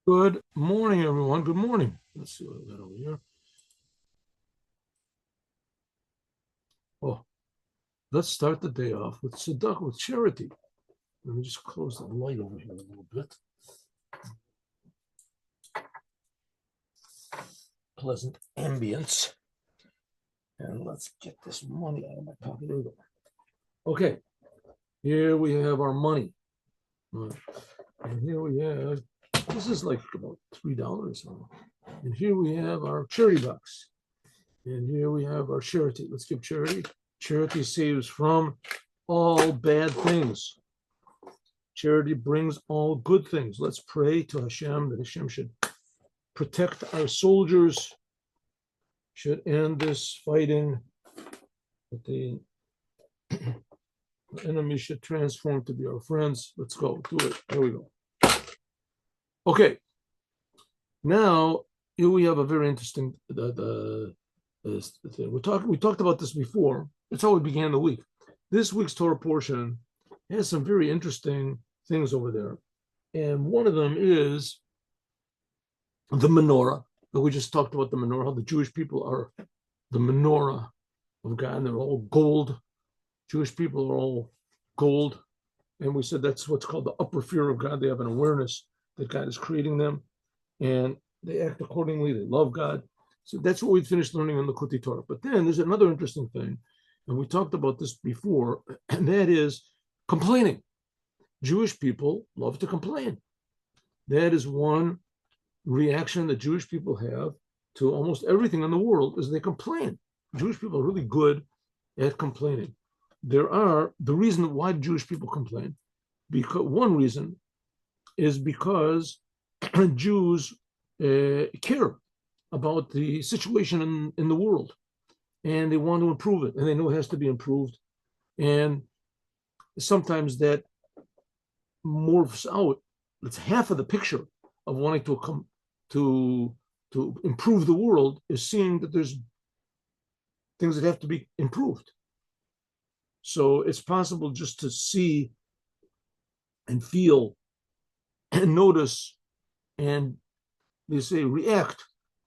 Good morning, everyone. Good morning. Let's see what I got over here. Oh, let's start the day off with tzedakah, with charity. Let me just close the light over here a little bit. Pleasant ambience. And let's get this money out of my pocket. There we go. Okay, here we have our money. And here we have, this is like about $3. And here we have our charity box. And here we have our charity. Let's give charity. Charity saves from all bad things. Charity brings all good things. Let's pray to Hashem that Hashem should protect our soldiers, should end this fighting, that the enemy should transform to be our friends. Let's go. Do it. There we go. Okay. Now, here we have a very interesting thing. We talked about this before. That's how we began the week. This week's Torah portion has some very interesting things over there. And one of them is the menorah. We just talked about the menorah, how the Jewish people are the menorah of God, and they're all gold. Jewish people are all gold. And we said that's what's called the upper fear of God. They have an awareness that God is creating them, and they act accordingly. They love God. So that's what we finished learning on the Likuti Torah. But then there's another interesting thing, and we talked about this before, and that is complaining. Jewish people love to complain. That is one reaction that Jewish people have to almost everything in the world, is they complain. Jewish people are really good at complaining. The reason why Jewish people complain, because one reason is because Jews care about the situation in the world, and they want to improve it, and they know it has to be improved. And sometimes that morphs out. It's half of the picture of wanting to improve the world, is seeing that there's things that have to be improved. So it's possible just to see and feel and notice and, they say, react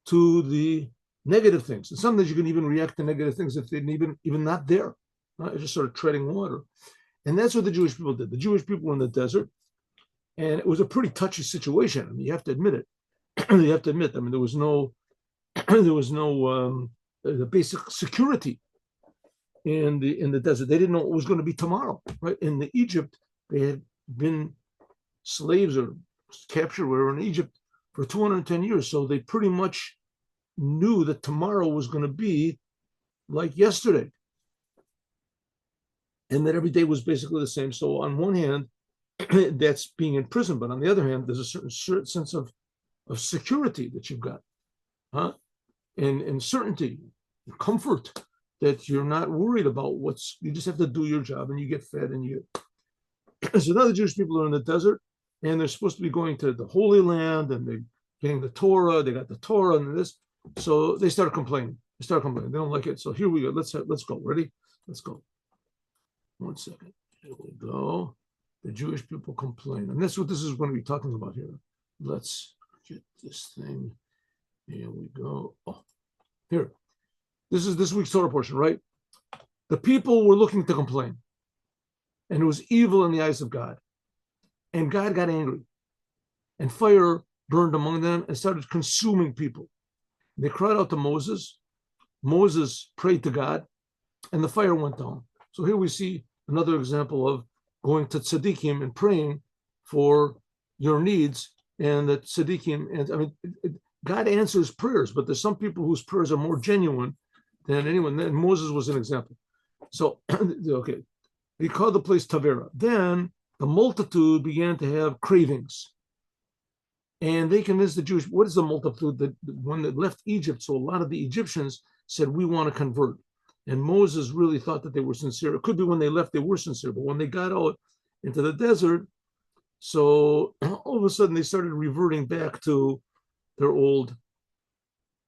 to the negative things. And sometimes you can even react to negative things if they're even not there. Right? Just sort of treading water. And that's what the Jewish people did. The Jewish people were in the desert, and it was a pretty touchy situation. I mean, you have to admit it. You have to admit, I mean, there was no the basic security in the desert. They didn't know what was going to be tomorrow, right? In the Egypt, they had been slaves or captured, whatever, in Egypt for 210 years. So they pretty much knew that tomorrow was going to be like yesterday, and that every day was basically the same. So on one hand, that's being in prison, but on the other hand, there's a certain sense of security that you've got, huh? And certainty, and comfort, that you're not worried about you just have to do your job and you get fed and you. So now the Jewish people are in the desert, and they're supposed to be going to the Holy Land, and they're getting the Torah. They got the Torah and this. So they start complaining. They don't like it. So here we go. Let's go. Ready? Let's go. 1 second. Here we go. The Jewish people complain. And that's what this is going to be talking about here. Let's get this thing. Here we go. Oh, here. This is this week's Torah portion, right? The people were looking to complain, and it was evil in the eyes of God. And God got angry, and fire burned among them and started consuming people. They cried out to Moses. Moses prayed to God, and the fire went down. So here we see another example of going to tzaddikim and praying for your needs, and that tzaddikim, and I mean, God answers prayers, but there's some people whose prayers are more genuine than anyone. And Moses was an example. So, okay, he called the place Tavera. Then the multitude began to have cravings, and they convinced the Jewish. What is the multitude? The one that left Egypt. So a lot of the Egyptians said, "We want to convert." And Moses really thought that they were sincere. It could be when they left, they were sincere, but when they got out into the desert, so all of a sudden they started reverting back to their old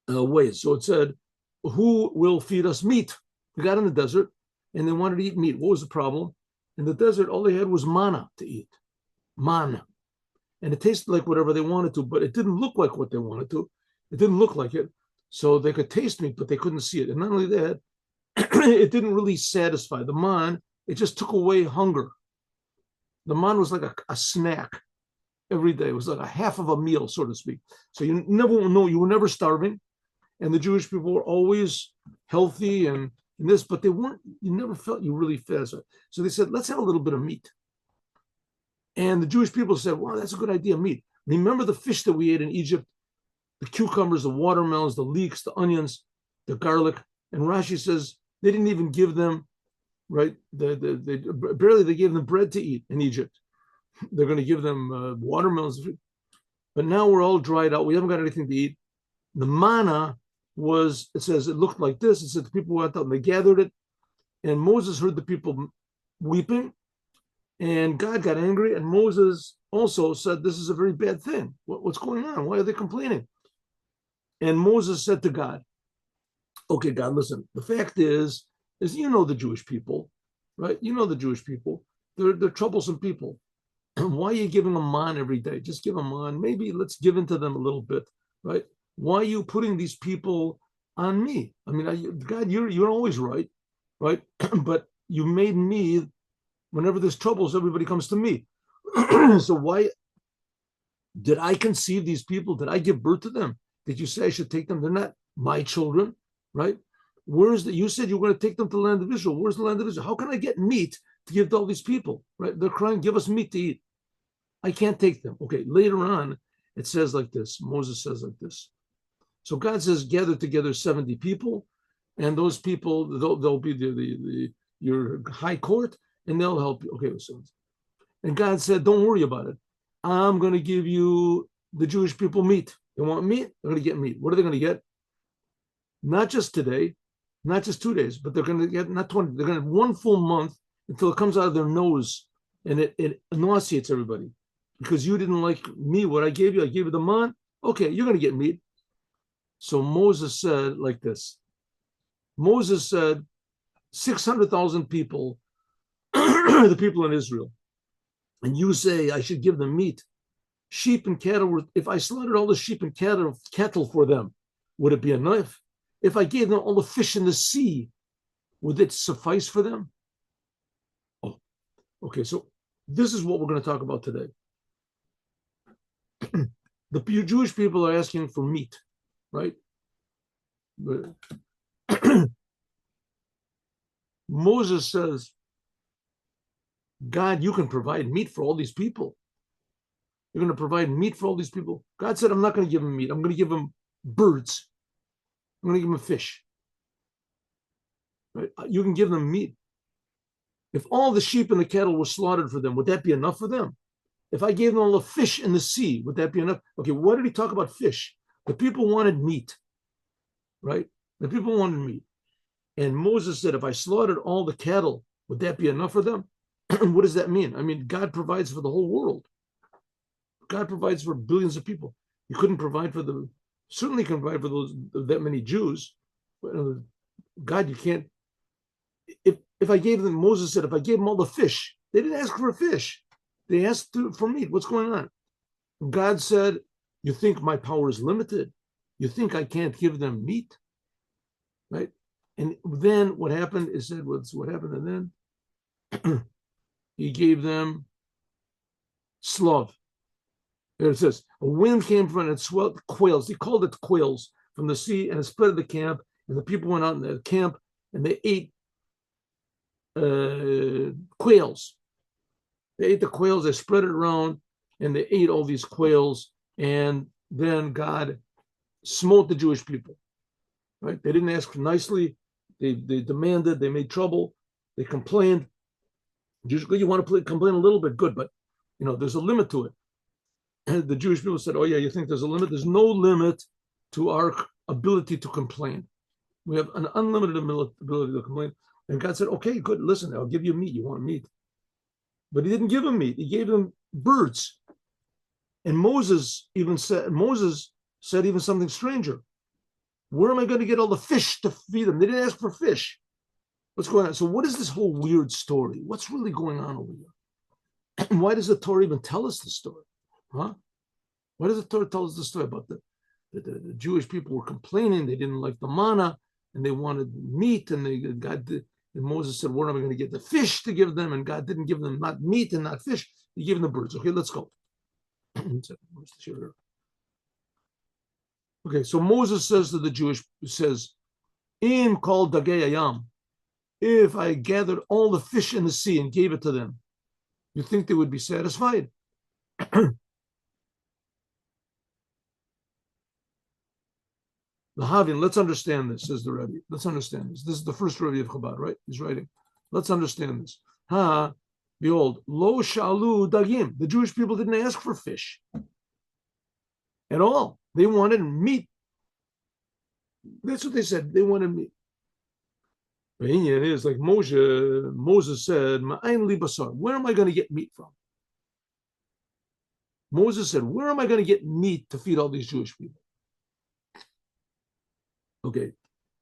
ways. So it said, "Who will feed us meat?" We got in the desert, and they wanted to eat meat. What was the problem? In the desert, all they had was manna to eat. Manna. and it tasted like whatever they wanted to, but it didn't look like what they wanted to. It didn't look like it. So they could taste meat, but they couldn't see it. And not only that, it didn't really satisfy. The man, it just took away hunger. The man was like a snack every day. It was like a half of a meal, so to speak. So you never know, you were never starving. And the Jewish people were always healthy and this, but they weren't, you never felt you really fed. So they said, let's have a little bit of meat. And the Jewish people said, wow, that's a good idea, meat. Remember the fish that we ate in Egypt? The cucumbers, the watermelons, the leeks, the onions, the garlic. And Rashi says they didn't even give them, right? They gave them bread to eat in Egypt. They're going to give them watermelons. But now we're all dried out. We haven't got anything to eat. The manna was, it says, it looked like this. It said the people went out and they gathered it. And Moses heard the people weeping. And God got angry. And Moses also said, this is a very bad thing. What's going on? Why are they complaining? And Moses said to God, okay, God, listen, the fact is you know the Jewish people, right? You know the Jewish people. They're troublesome people. Why are you giving them man every day? Just give them man. Maybe let's give into them a little bit, right? Why are you putting these people on me? I mean, God, you're always right, right? But you made me, whenever there's troubles, everybody comes to me. So why did I conceive these people? Did I give birth to them? Did you say I should take them? They're not my children, right? You said you were going to take them to the land of Israel. Where's the land of Israel? How can I get meat to give to all these people, right? They're crying, give us meat to eat. I can't take them. Okay, later on, it says like this. Moses says like this. So God says, gather together 70 people, and those people, they'll be your high court, and they'll help you. Okay, so, and God said, don't worry about it. I'm going to give you the Jewish people meat. They want meat, they're going to get meat. What are they going to get? Not just today, not just 2 days, but they're going to get not 20, they're going to have 1 full month until it comes out of their nose and it nauseates everybody. Because you didn't like me, what I gave you the man. Okay, you're going to get meat. So Moses said like this. Moses said, 600,000 people, the people in Israel, and you say I should give them meat. Sheep and cattle, if I slaughtered all the sheep and cattle for them, would it be enough? If I gave them all the fish in the sea, would it suffice for them? Oh, okay, so this is what we're going to talk about today. The Jewish people are asking for meat, right? Moses says, God, you can provide meat for all these people. You're going to provide meat for all these people. God said, I'm not going to give them meat. I'm going to give them birds. I'm going to give them fish. Right? You can give them meat. If all the sheep and the cattle were slaughtered for them, would that be enough for them? If I gave them all the fish in the sea, would that be enough? Okay, what did he talk about fish? The people wanted meat, right? The people wanted meat. And Moses said, if I slaughtered all the cattle, would that be enough for them? What does that mean? I mean, God provides for the whole world. God provides for billions of people. He couldn't provide for certainly can provide for that many Jews. But God, you can't. If I gave them, Moses said, if I gave them all the fish, they didn't ask for fish. They asked for meat. What's going on? God said, you think my power is limited? You think I can't give them meat? Right? And then what happened is said, what happened? And then he gave them slav. There it says, a wind came from it and swelled quails. He called it quails from the sea, and it spread the camp. And the people went out in the camp and they ate quails. They ate the quails, they spread it around, and they ate all these quails. And then God smote the Jewish people. Right? They didn't ask nicely. They demanded, they made trouble, they complained. Usually you want to complain a little bit, good, but there's a limit to it. And the Jewish people said, oh yeah, you think there's a limit? There's no limit to our ability to complain. We have an unlimited ability to complain. And God said, okay, good, listen, I'll give you meat. You want meat. But he didn't give them meat. He gave them birds. And Moses said even something stranger. Where am I going to get all the fish to feed them? They didn't ask for fish. What's going on? So what is this whole weird story? What's really going on over here? And why does the Torah even tell us the story? Huh? Why does the Torah tell us the story about the Jewish people were complaining they didn't like the manna and they wanted meat, and and Moses said, "Where am I going to get the fish to give them?" And God didn't give them not meat and not fish; He gave them the birds. Okay, let's go. Okay, so Moses says to the Jewish "Im kol dagei ayam." If I gathered all the fish in the sea and gave it to them, you think they would be satisfied? The Havin, let's understand this, says the Rebbe. Let's understand this. This is the first Rebbe of Chabad, right? He's writing. Let's understand this. Behold, lo shalu dagim. The Jewish people didn't ask for fish at all. They wanted meat. That's what they said. They wanted meat. But it is like Moses said, "Ma'ain li basar." Where am I going to get meat from? Moses said, "Where am I going to get meat to feed all these Jewish people?" Okay.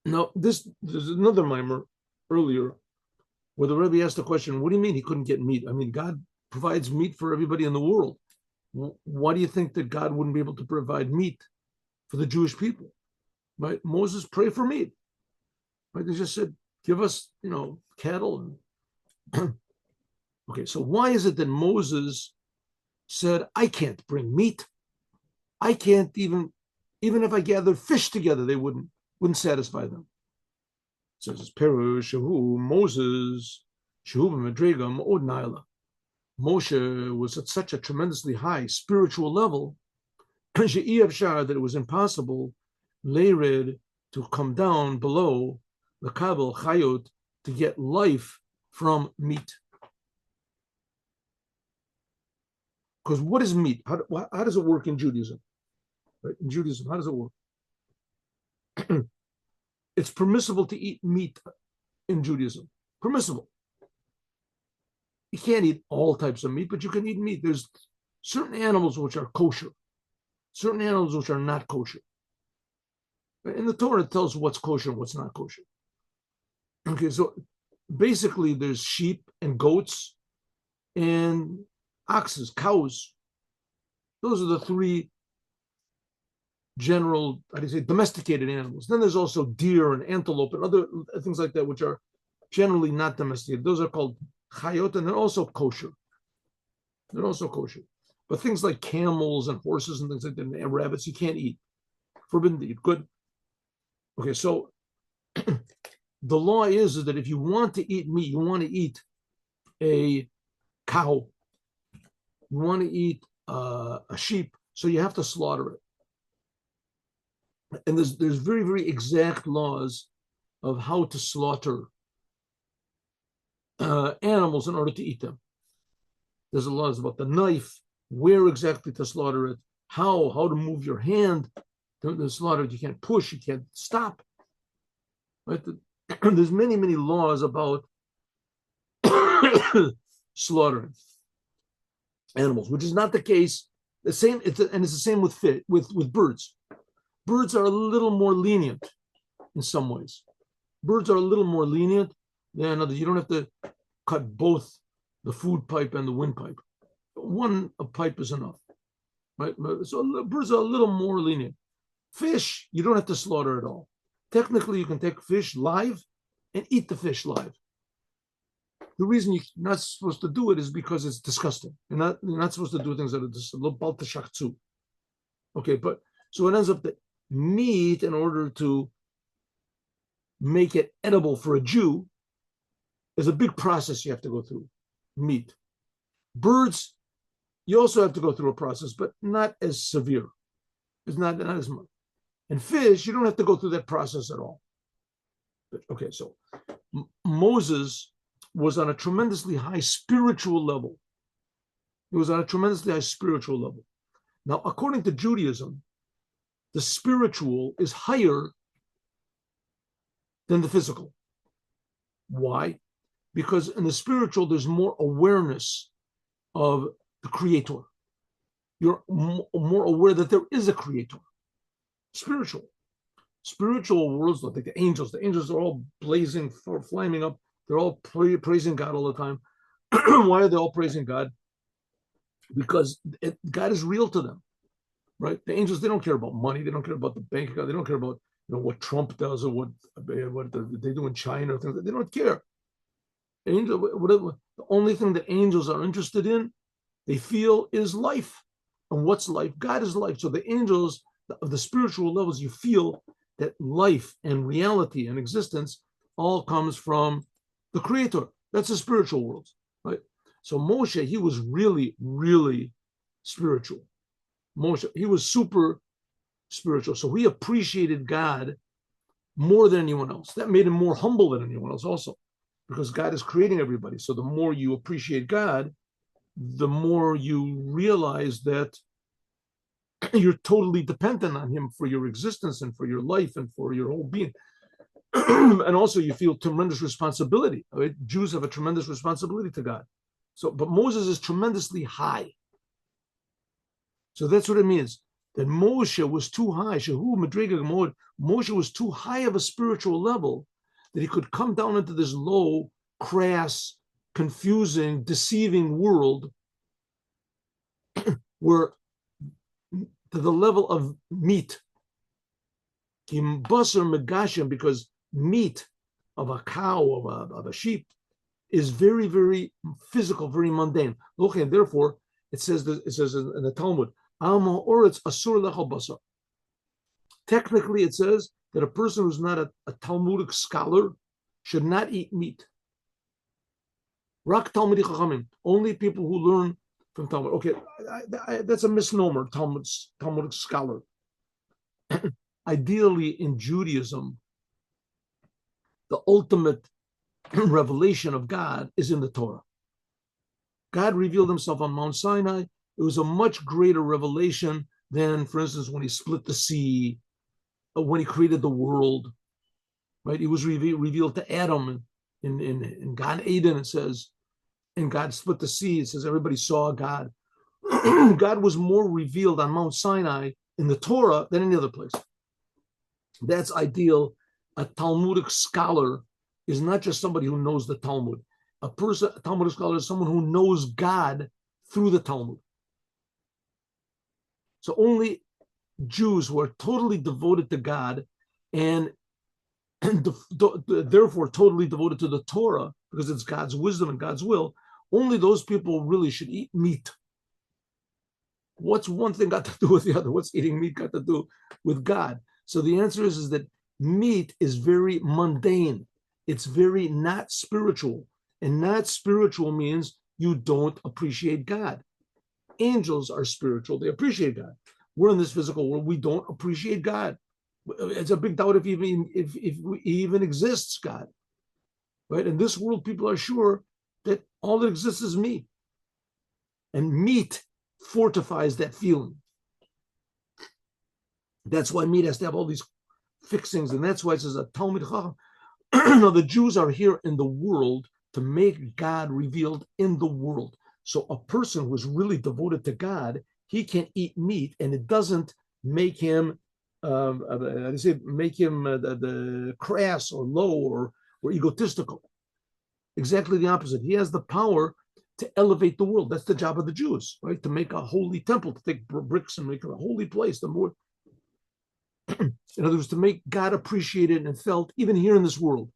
Now, there's another mimer earlier where the Rebbe asked the question, what do you mean he couldn't get meat? I mean, God provides meat for everybody in the world. Why do you think that God wouldn't be able to provide meat for the Jewish people? Right? Moses prayed for meat. Right? They just said, give us, cattle. Okay, so why is it that Moses said, I can't bring meat? I can't even if I gathered fish together, they wouldn't satisfy them. So it says, Perush, Shahu, Moses, Shahu Madriga, Ma'od Naila. Moshe was at such a tremendously high spiritual level that it was impossible Leired to come down below the Kabel Chayot to get life from meat. Because what is meat? How does it work in Judaism? Right? In Judaism, how does it work? It's permissible to eat meat in Judaism. Permissible. You can't eat all types of meat, but you can eat meat. There's certain animals which are kosher, certain animals which are not kosher. In the Torah, it tells what's kosher and what's not kosher. Okay, so basically there's sheep and goats and oxes, cows. Those are the three general, domesticated animals. Then there's also deer and antelope and other things like that, which are generally not domesticated. Those are called chayot, and they're also kosher. They're also kosher. But things like camels and horses and things like that, and rabbits, you can't eat. Forbidden to eat. Good. Okay, so the law is that if you want to eat meat, you want to eat a cow, you want to eat a sheep, so you have to slaughter it. And there's very, very exact laws of how to slaughter animals in order to eat them. There's a laws about the knife, where exactly to slaughter it, how to move your hand to slaughter it. You can't push, you can't stop. Right? There's many, many laws about slaughtering animals, which is not the case. The same, it's the same with birds. Birds are a little more lenient in some ways. Birds are a little more lenient than others. You don't have to cut both the food pipe and the windpipe. One pipe is enough, right? So birds are a little more lenient. Fish, you don't have to slaughter at all. Technically, you can take fish live and eat the fish live. The reason you're not supposed to do it is because it's disgusting. You're not supposed to do things that are just a little baltashachzu. Okay, but so it ends up that meat, in order to make it edible for a Jew, is a big process you have to go through. Meat. Birds, you also have to go through a process, but not as severe. It's not as much. And fish, you don't have to go through that process at all. Okay, so Moses was on a tremendously high spiritual level. He was on a tremendously high spiritual level. Now, according to Judaism, the spiritual is higher than the physical. Why? Because in the spiritual, there's more awareness of the creator. You're more aware that there is a creator. Spiritual worlds, like the angels are all blazing, flaming up. They're all praising God all the time. Why are they all praising God? because God is real to them, right? The angels, they don't care about money, they don't care about the bank account, they don't care about what Trump does or what they do in China. They don't care. Angel, whatever, the only thing that angels are interested in, they feel, is life. And what's life? God is life. So the angels of the spiritual levels, you feel that life and reality and existence all comes from the Creator. That's the spiritual world, right? So Moshe, he was really, really spiritual. Moshe, he was super spiritual. So he appreciated God more than anyone else. That made him more humble than anyone else also, because God is creating everybody. So the more you appreciate God, the more you realize that you're totally dependent on him for your existence and for your life and for your whole being. And also you feel tremendous responsibility. Right? Jews have a tremendous responsibility to God. So, but Moses is tremendously high. So that's what it means. That Moshe was too high. Moshe was too high of a spiritual level that he could come down into this low, crass, confusing, deceiving world where to the level of meat. Because meat of a cow, of a sheep, is very, very physical, very mundane. Okay, and therefore, it says in the Talmud, technically it says that a person who's not a Talmudic scholar should not eat meat. Rak Talmudi Chachamim, only people who learn from Talmud. Okay, that's a misnomer, Talmudic scholar. Ideally, in Judaism, the ultimate revelation of God is in the Torah. God revealed himself on Mount Sinai. It was a much greater revelation than, for instance, when he split the sea, when he created the world, right? He was revealed to Adam in Gan Eden, it says, and God split the sea. It says everybody saw God. God was more revealed on Mount Sinai in the Torah than any other place. That's ideal. A Talmudic scholar is not just somebody who knows the Talmud. A Talmudic scholar is someone who knows God through the Talmud. So only Jews who are totally devoted to God and therefore totally devoted to the Torah, because it's God's wisdom and God's will, only those people really should eat meat. What's one thing got to do with the other? What's eating meat got to do with God? So the answer is that meat is very mundane. It's very not spiritual. And not spiritual means you don't appreciate God. Angels are spiritual. They appreciate God. We're in this physical world. We don't appreciate God. It's a big doubt if he even exists, God. Right? In this world, people are sure that all that exists is me. And meat fortifies that feeling. That's why meat has to have all these fixings, and that's why it says a Talmud Chacham. Now, the Jews are here in the world to make God revealed in the world. So a person who is really devoted to God, he can eat meat, and it doesn't make him, the crass or low or egotistical. Exactly the opposite. He has the power to elevate the world. That's the job of the Jews, right? To make a holy temple, to take bricks and make it a holy place. The more, in other words, to make God appreciated and felt even here in this world.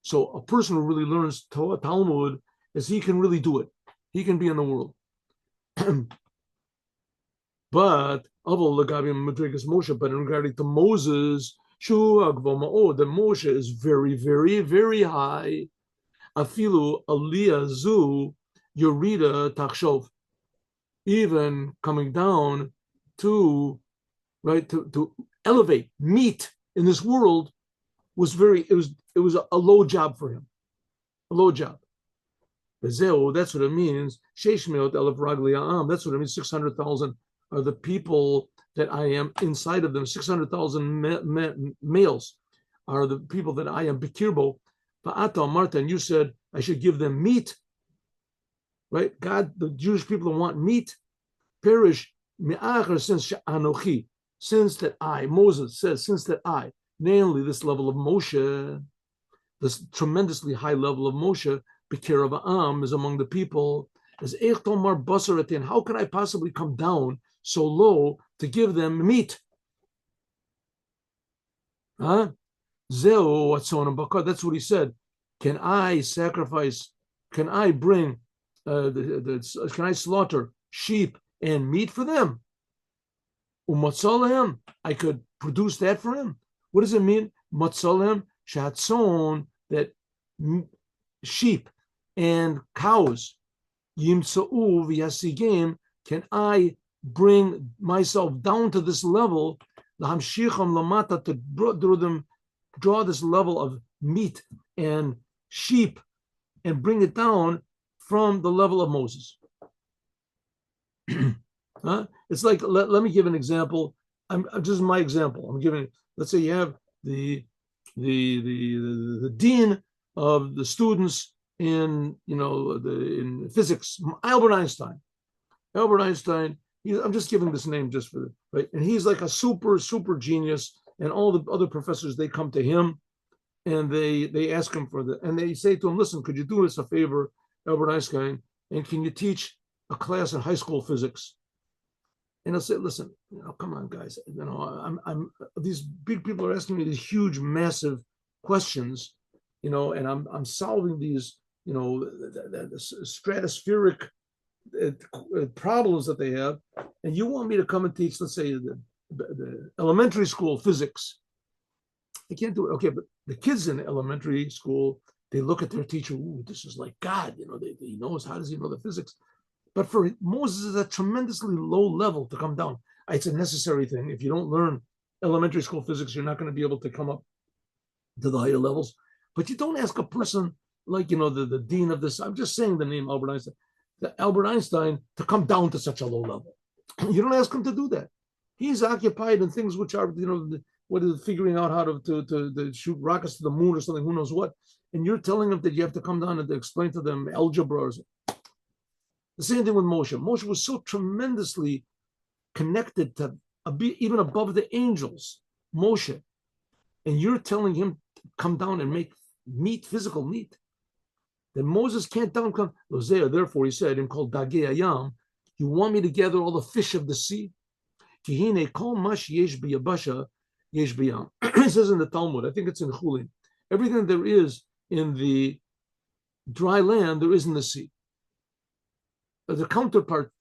So a person who really learns Talmud is he can really do it. He can be in the world. But in regard to Moses, the Moshe is very, very, very high. Afilu aliyah zu yorida tachshov. Even coming down to elevate, meet in this world was it was a low job for him, a low job. That's what it means. That's what it means. 600,000 are the people that I am inside of them. 600,000 males are the people that I am Bekirbo. Marta, and you said I should give them meat, right? God, the Jewish people want meat. Perish since Anochi, since that I, Moses says, since that I, namely this level of Moshe, this tremendously high level of Moshe, Bekir of Am is among the people. As Tomar Basaratin, how can I possibly come down so low to give them meat? Huh? Zeo Watson Bakar. That's what he said. Can I sacrifice? Can I bring? Can I slaughter sheep and meat for them? Umatzalahem. I could produce that for him. What does it mean? Matzalahem shatzon, that sheep and cows. Yimsa'u v'yasigim. Can I bring myself down to this level? Lahamshicham lamata, to draw this level of meat and sheep and bring it down from the level of Moses. Huh? It's like, let me give an example. I'm just my example. I'm giving. Let's say you have the dean of the students in in physics, Albert Einstein. Albert Einstein. I'm just giving this name just for right, and he's like a super genius. And all the other professors, they come to him, and they ask him and they say to him, "Listen, could you do us a favor, Albert Einstein, and can you teach a class in high school physics?" And he'll say, "Listen, come on, guys. I'm these big people are asking me these huge, massive questions, and I'm solving these, the stratospheric problems that they have, and you want me to come and teach, let's say, the elementary school physics. I can't do it." Okay, but the kids in elementary school, they look at their teacher. Ooh, this is like God. He knows. How does he know the physics? But for Moses, it's a tremendously low level to come down. It's a necessary thing. If you don't learn elementary school physics, you're not going to be able to come up to the higher levels. But you don't ask a person like, the dean of this. I'm just saying the name Albert Einstein. Albert Einstein to come down to such a low level. You don't ask him to do that. He's occupied in things which are, what is figuring out how to shoot rockets to the moon or something, who knows what. And you're telling him that you have to come down and to explain to them algebra or something. The same thing with Moshe. Moshe was so tremendously connected to even above the angels, Moshe. And you're telling him to come down and make meat, physical meat. Then Moses can't come. Therefore, he said, in called Dagei Ayam, you want me to gather all the fish of the sea? It says in the Talmud, I think it's in Chulin, everything there is in the dry land, there is in the sea. The counterpart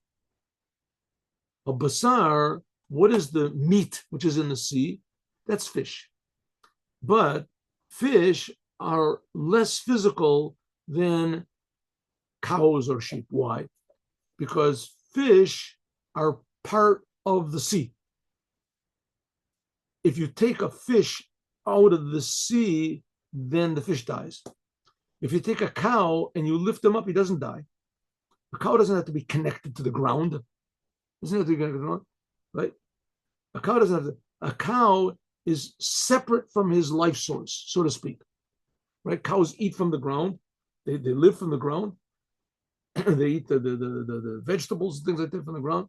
of basar, what is the meat which is in the sea? That's fish. But fish are less physical than cows or sheep. Why? Because fish are part of the sea. If you take a fish out of the sea, then the fish dies. If you take a cow and you lift him up, he doesn't die. A cow doesn't have to be connected to the ground. Doesn't have to be connected to the ground, right? A cow doesn't have to. A cow is separate from his life source, so to speak. Right? Cows eat from the ground. They live from the ground. They eat the vegetables and things like that from the ground.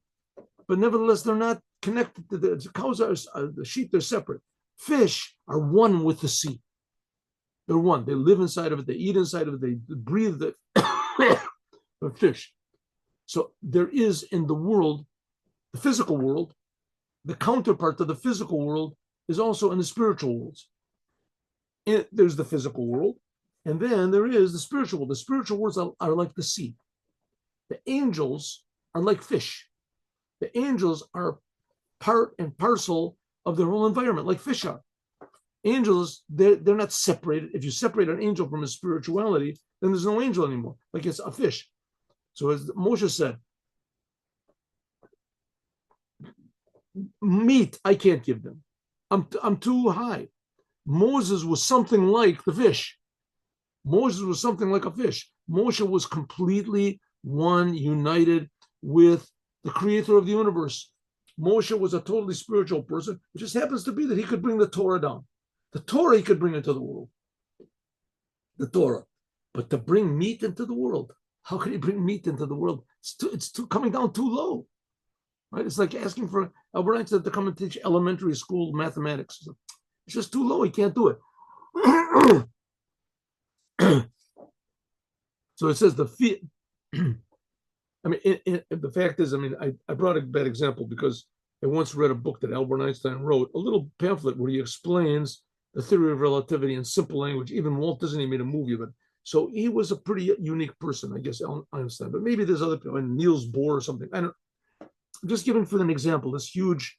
But nevertheless, they're not connected to the cows. The sheep, they're separate. Fish are one with the sea. They're one. They live inside of it. They eat inside of it. They breathe the fish. So there is in the world, the physical world, the counterpart to the physical world is also in the spiritual worlds. There's the physical world, and then there is the spiritual world. The spiritual worlds are like the sea. The angels are like fish. The angels are part and parcel of their whole environment, like fish are. Angels, they're not separated. If you separate an angel from his spirituality, then there's no angel anymore, like it's a fish. So as Moshe said, meat, I can't give them. I'm too high. Moses was something like the fish. Moses was something like a fish. Moshe was completely one, united with the creator of the universe. Moshe was a totally spiritual person. It just happens to be that he could bring the Torah down. The Torah he could bring into the world. The Torah. But to bring meat into the world, how could he bring meat into the world? It's too coming down too low. Right? It's like asking for Albert Einstein to come and teach elementary school mathematics. It's just too low. He can't do it. So it says I mean, the fact is, I mean, I brought a bad example because I once read a book that Albert Einstein wrote, a little pamphlet where he explains the theory of relativity in simple language. Even Walt Disney made a movie of it. So he was a pretty unique person, I guess, Einstein. But maybe there's other people, and Niels Bohr or something. I don't. I'm just giving for an example. This huge,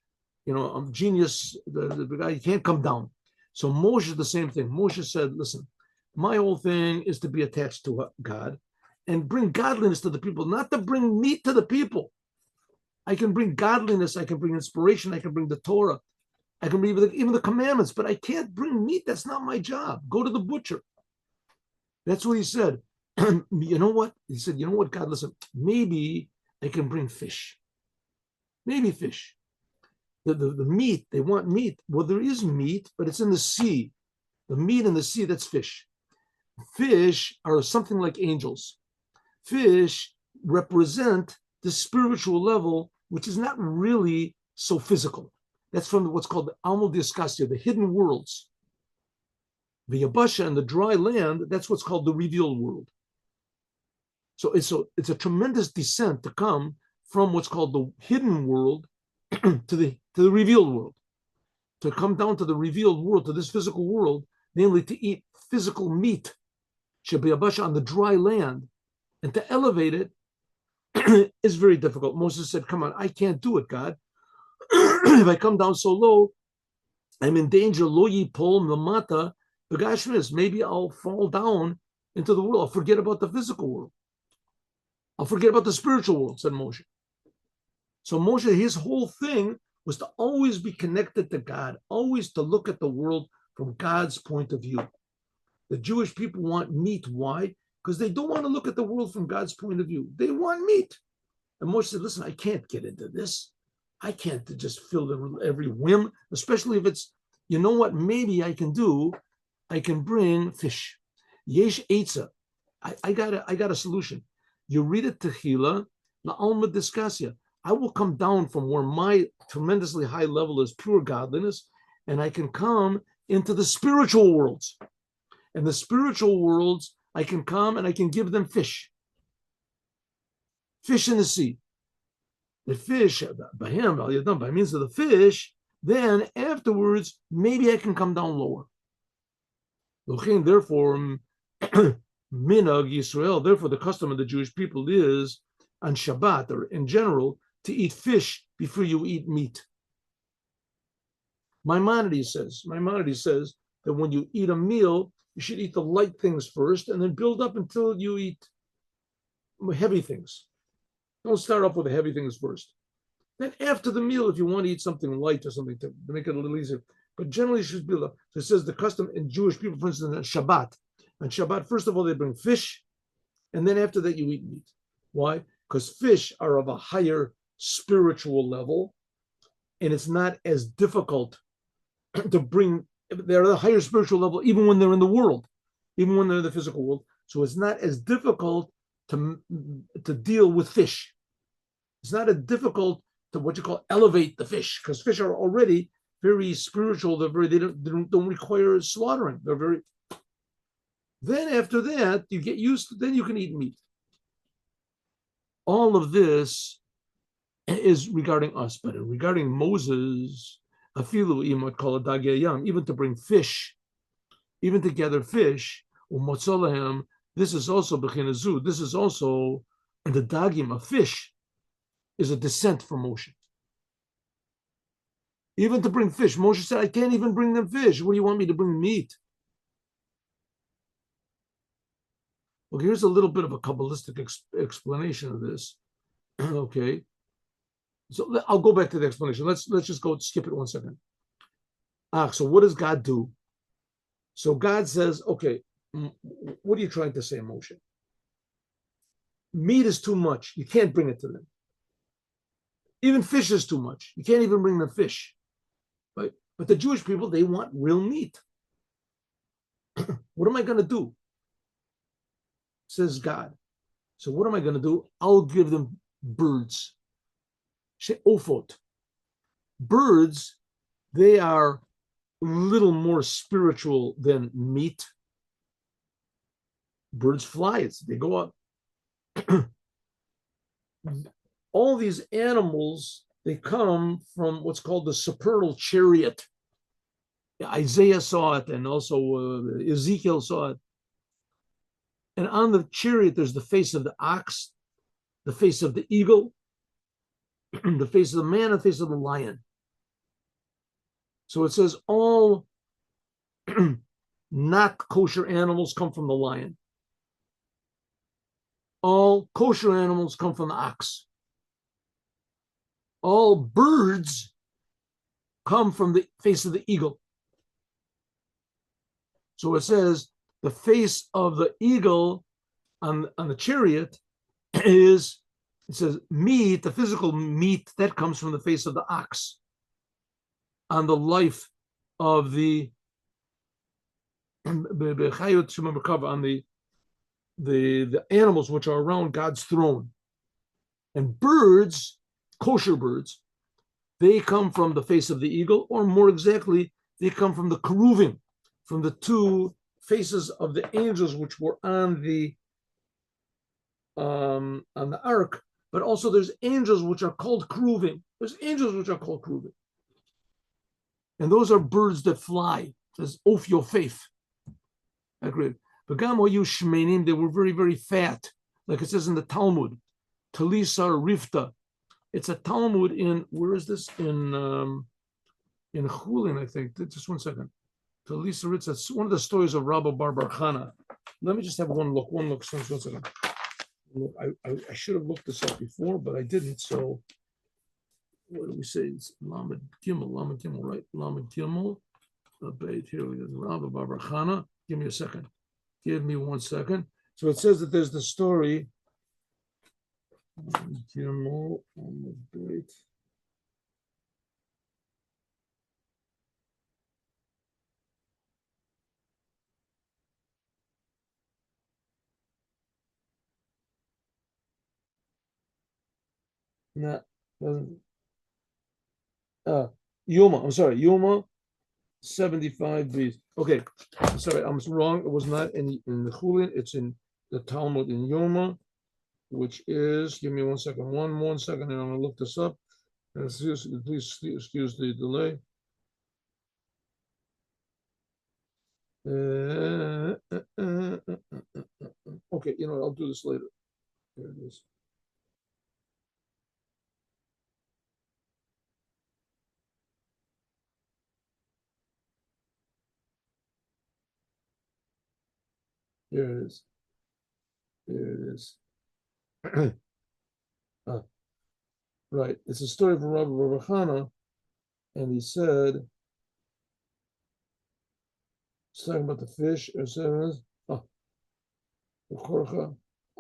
genius, the guy can't come down. So Moshe is the same thing. Moshe said, "Listen, my whole thing is to be attached to God." And bring godliness to the people, not to bring meat to the people. I can bring godliness, I can bring inspiration, I can bring the Torah, I can bring even the commandments, but I can't bring meat. That's not my job. Go to the butcher. That's what he said. You know what? He said, you know what, God, listen, maybe I can bring fish. Maybe fish. The meat, they want meat. Well, there is meat, but it's in the sea. The meat in the sea, that's fish. Fish are something like angels. Fish represent the spiritual level, which is not really so physical. That's from what's called the Almo Diascasia, the hidden worlds. The Yabasha and the dry land, that's what's called the revealed world. So it's a tremendous descent to come from what's called the hidden world to the revealed world. To come down to the revealed world, to this physical world, namely to eat physical meat, Yabasha on the dry land, and to elevate it is very difficult. Moses said, come on, I can't do it, God. If I come down so low, I'm in danger. Lo yipol lamata b'gashmis. Maybe I'll fall down into the world. I'll forget about the physical world. I'll forget about the spiritual world, said Moshe. So Moshe, his whole thing was to always be connected to God, always to look at the world from God's point of view. The Jewish people want meat. Why? Because they don't want to look at the world from God's point of view. They want meat. And Moshe said, listen, I can't get into this. I can't just fill every whim, especially if it's, you know what, maybe I can do, I can bring fish. Yesh Eitzah. I got a solution. You read it Tehillah, La'alma Diskasia. I will come down from where my tremendously high level is pure godliness, and I can come into the spiritual worlds. And the spiritual worlds, I can come and I can give them fish. Fish in the sea. The fish, by means of the fish, then afterwards, maybe I can come down lower. Therefore, Minhag Yisrael, therefore the custom of the Jewish people is on Shabbat, or in general, to eat fish before you eat meat. Maimonides says that when you eat a meal, you should eat the light things first and then build up until you eat heavy things. Don't start off with the heavy things first. Then after the meal, if you want to eat something light or something to make it a little easier, but generally it should build up. So it says the custom in Jewish people, for instance, on Shabbat. On Shabbat, first of all, they bring fish, and then after that, you eat meat. Why? Because fish are of a higher spiritual level, and it's not as difficult to bring. They're at a higher spiritual level, even when they're in the world, even when they're in the physical world. So it's not as difficult to deal with fish. It's not as difficult to what you call elevate the fish, because fish are already very spiritual. They don't require slaughtering. They're very. Then after that, you get used to. Then you can eat meat. All of this is regarding us, but regarding Moses, afilu imot kol yam, even to bring fish, even to gather fish, umotzolahem. This is also b'chinazu. This is also the dagim of fish is a descent from Moshe. Even to bring fish, Moshe said, I can't even bring them fish. What do you want me to bring meat? Okay, here's a little bit of a Kabbalistic explanation of this. Okay. So I'll go back to the explanation. Let's just go skip it 1 second. So what does God do? So God says, okay, what are you trying to say, Moshe? Meat is too much. You can't bring it to them. Even fish is too much. You can't even bring them fish. Right? But the Jewish people, they want real meat. What am I going to do? Says God. So what am I going to do? I'll give them birds. She'ofot. Birds, they are a little more spiritual than meat. Birds fly. They go up. all these animals, they come from what's called the supernal chariot. Isaiah saw it, and also Ezekiel saw it. And on the chariot, there's the face of the ox, the face of the eagle, the face of the man, and the face of the lion. So it says all not kosher animals come from the lion. All kosher animals come from the ox. All birds come from the face of the eagle. So it says the face of the eagle on the chariot is, it says meat, the physical meat, that comes from the face of the ox. On the life of the on the animals which are around God's throne. And birds, kosher birds, they come from the face of the eagle, or more exactly, they come from the keruvim, from the two faces of the angels which were on the ark. But also there's angels which are called keruvim. There's angels which are called keruvim. And those are birds that fly. It says, Of your faith. Agreed. But Gamoyu Shmenim, they were very, very fat. Like it says in the Talmud. Talisar Rifta. It's a Talmud in, where is this? In Chulin, I think. Just one second. Talisar Rifta. It's one of the stories of Rabbi Bar Chana. Let me just have one look. One second. Look, I should have looked this up before, but I didn't. So what do we say? It's Lamed Gimel, right? Lamed Gimel. Here we go. Rabbi Bar Chana. Give me a second. Give me 1 second. So it says that there's the story. Gimel on the bait. No, doesn't. Yoma. I'm sorry. Yoma 75 B's. Okay. I'm sorry. I'm wrong. It was not in the Chulin. It's in the Talmud in Yoma, which is, give me 1 second. One second, and I'm going to look this up. Please excuse the delay. Okay, you know what? I'll do this later. Here it is. Here it is. Here it is. Right. It's a story from Rabbi Bar Chana, and he said, it's talking about the fish.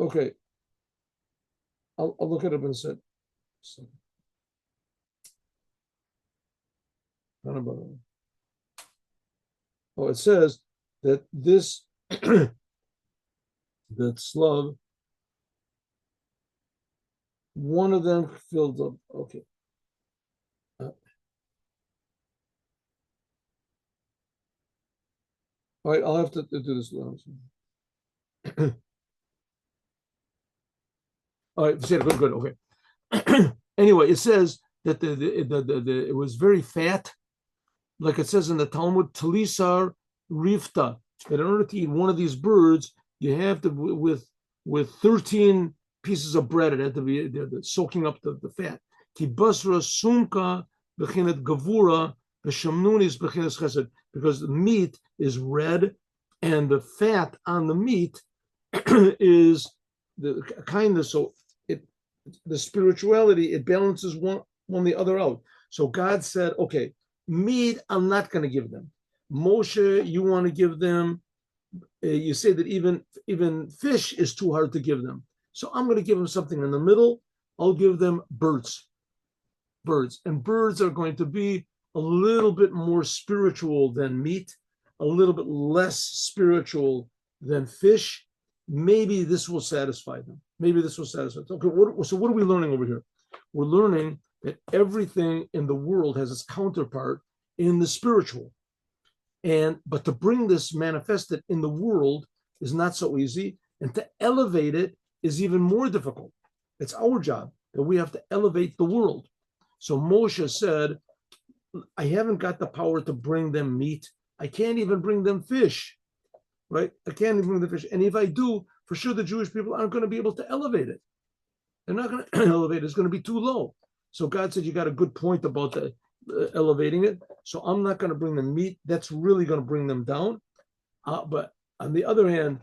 Okay. I'll look it up in a second. Oh, it says that this that Slav, one of them filled up. Okay. All right, I'll have to do this. All right, good. Okay. Anyway, it says that it was very fat, like it says in the Talmud, Talisar Rifta. That in order to eat one of these birds, you have to with 13 pieces of bread. It had to be soaking up the fat. Kibasra sumka bechinet gavura b'shamnunis bechinet chesed, because the meat is red, and the fat on the meat is the kindness. So the spirituality, it balances one the other out. So God said, okay, meat I'm not going to give them. Moshe, you want to give them. You say that even fish is too hard to give them. So I'm going to give them something in the middle. I'll give them birds. And birds are going to be a little bit more spiritual than meat, a little bit less spiritual than fish. Maybe this will satisfy them. Okay, so what are we learning over here? We're learning that everything in the world has its counterpart in the spiritual. But to bring this manifested in the world is not so easy, and to elevate it is even more difficult. It's our job that we have to elevate the world. So Moshe said, I haven't got the power to bring them meat. I can't even bring them fish, right? I can't even bring the fish. And if I do, for sure the Jewish people aren't going to be able to elevate it. They're not going to elevate it. It's going to be too low. So God said, you got a good point about the elevating it. So I'm not going to bring them meat. That's really going to bring them down. But on the other hand,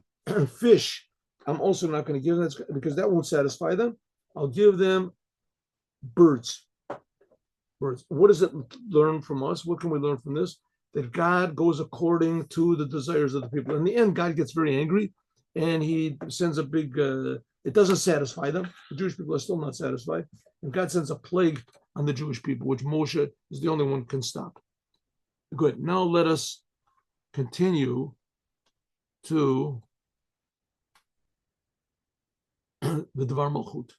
fish, I'm also not going to give them because that won't satisfy them. I'll give them birds. Birds. What does it learn from us? What can we learn from this? That God goes according to the desires of the people. In the end, God gets very angry and he sends a big, it doesn't satisfy them. The Jewish people are still not satisfied. And God sends a plague on the Jewish people, which Moshe is the only one who can stop. Good. Now let us continue to the Dvar Malchut.